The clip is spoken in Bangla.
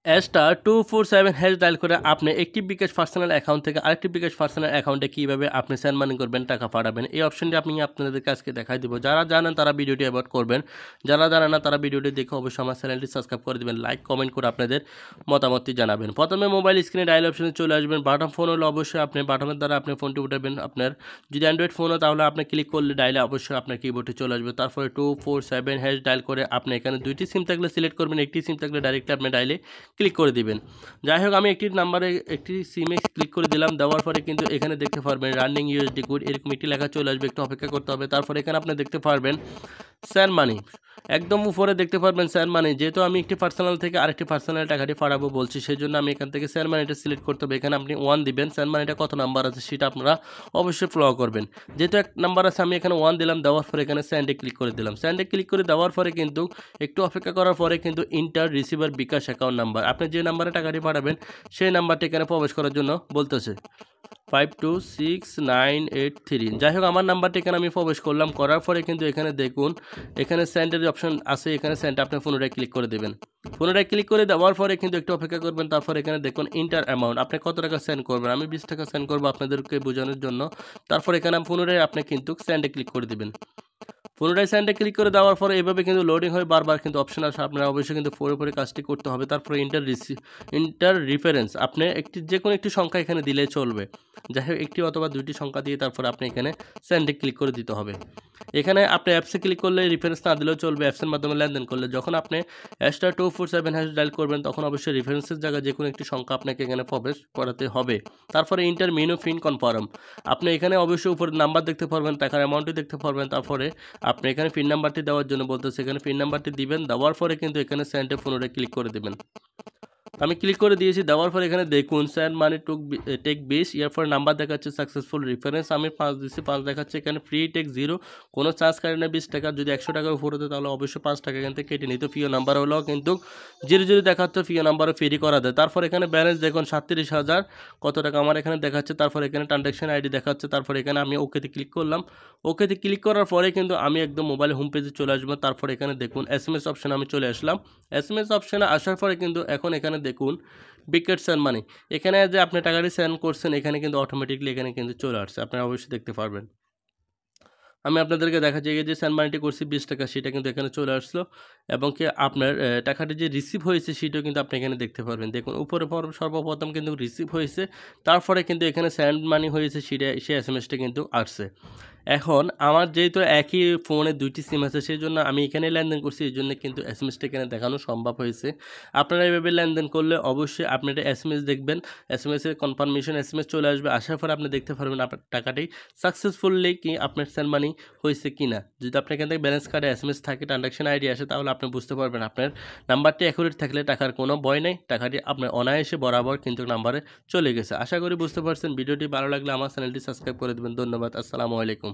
*247# ডায়াল করে আপনি একটি বিকাশ পার্সোনাল অ্যাকাউন্ট থেকে আরেকটি বিকাশ পার্সোনাল অ্যাকাউন্টে কীভাবে আপনি সেন্ড মানি করবেন, টাকা পাঠাবেন, এই অপশনটি আমি আপনাদেরকে আজকে দেখাই দিব। যারা জানেন তারা ভিডিওটি অ্যাভয়েড করবেন, যারা জানেন না তারা ভিডিওটি দেখে অবশ্যই আমার চ্যানেলটি সাবস্ক্রাইব করে দেবেন, লাইক কমেন্ট করে আপনাদের মতামতটি জানাবেন। প্রথমে মোবাইল স্ক্রিনে ডায়াল অপশনে চলে আসবেন। বাটন ফোন হলে অবশ্যই আপনি বাটনের দ্বারা আপনি ফোনটি উঠাবেন। আপনার যদি অ্যান্ড্রয়েড ফোন হয় তাহলে আপনি ক্লিক করলে ডায়ালে অবশ্যই আপনার কিবোর্ডে চলে আসবে। তারপরে 247# ডায়াল করে আপনি এখানে দুইটি সিম থাকলে সিলেক্ট করবেন, একটি সিম থাকলে ডাইরেক্টলি আপনি ডায়ালে ক্লিক করে দিবেন। যাই হোক, আমি একটি নাম্বারে একটি সিমে ক্লিক করে দিলাম। দেওয়ার পরে কিন্তু এখানে দেখতে পারবেন রানিং ইউএসডি কোড এরকম একটি লেখা চলে আসবে, একটু অপেক্ষা করতে হবে। তারপরে এখানে আপনি দেখতে পারবেন সেন্ড মানি, একদম উপরে দেখতে পারবেন সেন্ড মানি। যেহেতু আমি একটি পার্সোনাল থেকে আরেকটি পার্সোনাল টাকাটি পাঠাবো বলছি, সেই জন্য আমি এখান থেকে সেন্ড মানিটা সিলেক্ট করতে হবে। এখানে আপনি 1 দিবেন। সেন্ড মানিটা কত নাম্বার আছে সেটা আপনারা অবশ্যই ফলো করবেন। যেহেতু এক নাম্বার আছে আমি এখানে 1 দিলাম, দেওয়ার পরে এখানে সেন্ডে ক্লিক করে দিলাম। সেন্ডে ক্লিক করে দেওয়ার পরে কিন্তু একটু অপেক্ষা করার পরে কিন্তু ইন্টার রিসিভার বিকাশ অ্যাকাউন্ট নাম্বার, আপনি যে নাম্বারে টাকাটি পাঠাবেন সেই নাম্বারটি এখানে প্রবেশ করার জন্য বলতেছে 526983। যাই হোক, আমার নাম্বারটি এখানে আমি প্রবেশ করলাম। করার পরে কিন্তু এখানে দেখুন এখানে সেন্ডের অপশন আছে, এখানে সেন্ড আপনি পুনরায় ক্লিক করে দেবেন। পুনরায় ক্লিক করে দেওয়ার পরে কিন্তু একটু অপেক্ষা করবেন। তারপর এখানে দেখুন ইন্টার অ্যামাউন্ট, আপনি কত টাকা সেন্ড করবেন। আমি 20 টাকা সেন্ড করবো আপনাদেরকে বোঝানোর জন্য। তারপর এখানে পুনরায় আপনি কিন্তু সেন্ডে ক্লিক করে দেবেন। পুনরায় সেন্ডে ক্লিক করে দেওয়ার পরে এভাবে কিন্তু লোডিং হয়ে বারবার কিন্তু অপশন আসে, আপনারা অবশ্যই কিন্তু পরে কাজটি করতে হবে। তারপরে ইন্টার রিফারেন্স, আপনি যে কোনো একটি সংখ্যা এখানে দিলে চলবে। যাই হোক, একটি অথবা দুইটি সংখ্যা দিয়ে তারপরে আপনি এখানে সেন্ডে ক্লিক করে দিতে হবে। এখানে আপনি অ্যাপসে ক্লিক করলে রিফারেন্স না দিলেও চলবে, অ্যাপসের মাধ্যমে লেনদেন করলে। যখন আপনি *247# ডায়াল করবেন তখন অবশ্যই রেফারেন্সের জায়গায় যে কোনো একটি সংখ্যা আপনাকে এখানে প্রবেশ করাতে হবে। তারপরে ইন্টার মেনু ফিন কনফার্ম, আপনি এখানে অবশ্যই উপরে নাম্বার দেখতে পারবেন, টাকার অ্যামাউন্টটি দেখতে পারবেন। তারপরে আপনি এখানে পিন নাম্বারটি দেওয়ার জন্য বলতেছে, এখানে পিন নাম্বারটি দিবেন। দেওয়ার পরে কিন্তু এখানে সেন্ডে পুনরায় ক্লিক করে দেবেন। আমি ক্লিক করে দিয়েছি। দেওয়ার পরে এখানে দেখুন সেন্ড মানি টেক 20, এরপরে নাম্বার দেখাচ্ছে সাকসেসফুল রেফারেন্স, আমি 5 দিচ্ছি, 5 দেখাচ্ছে। এখানে ফ্রি টেক 0, কোনো চার্জ কাটে না 20 টাকা। যদি 100 টাকার উপর হতো তাহলে অবশ্যই 5 টাকা এখান থেকে কেটে নিত। প্রিয় নাম্বার হলো কিন্তু 0 দেখাচ্ছে, প্রিয় নাম্বারও ফ্রি করা দেয়। তারপর এখানে ব্যালেন্স দেখুন 37,000 কত টাকা আমার এখানে দেখাচ্ছে। তারপর এখানে ট্রানজ্যাকশন আইডি দেখাচ্ছে। তারপর এখানে আমি ওকেতে ক্লিক করলাম। ওকেতে ক্লিক করার পরে কিন্তু আমি একদম মোবাইল হোম পেজে চলে আসবো। তারপর এখানে দেখুন SMS অপশানে আমি চলে আসলাম। SMS অপশানে আসার পরে কিন্তু এখন এখানে দেখুন বিকেট সেন্ড মানি, এখানে যে আপনি টাকাটি সেন্ড করছেন এখানে কিন্তু অটোমেটিকলি এখানে কিন্তু চলে আসছে, আপনারা অবশ্যই দেখতে পারবেন। আমি আপনাদেরকে দেখাচ্ছি যে সেন্ড মানিটি করছি 20 টাকা, সেটা কিন্তু এখানে চলে আসলো। এবং কি আপনার টাকাটি যে রিসিভ হয়েছে সেটাও কিন্তু আপনি এখানে দেখতে পারবেন। দেখুন উপরে সর্বপ্রথম কিন্তু রিসিভ হয়েছে, তারপরে কিন্তু এখানে সেন্ড মানি হয়েছে, সেই SMS-টা কিন্তু আসছে। এখন আমার যেহেতু একই ফোনে 2টি সিম আছে সেই জন্য আমি এখানে লেনদেন করছি, এই জন্য কিন্তু SMS-টা এখানে দেখানো সম্ভব হয়েছে। আপনারা এভাবে লেনদেন করলে অবশ্যই আপনি একটা SMS দেখবেন, SMS-এর কনফার্মেশন SMS চলে আসবে। আসার পর আপনি দেখতে পারবেন আপনার টাকাটি সাকসেসফুলি কি আপনার সেন্ড মানি হয়েছে কিনা। যদি আপনার এখান থেকে ব্যালেন্স কার্ডে SMS থাকে, ট্রানজ্যাকশন আইডি আসে, তাহলে আপনি বুঝতে পারবেন আপনার নাম্বারটি অ্যাকুরেট থাকলে টাকার কোনো ভয় নেই, টাকাটি আপনার অনায়াসে বরাবর কিন্তু নাম্বারে চলে গেছে। আশা করি বুঝতে পারছেন। ভিডিওটি ভালো লাগলে আমার চ্যানেলটি সাবস্ক্রাইব করে দেবেন। ধন্যবাদ। আসসালামু আলাইকুম।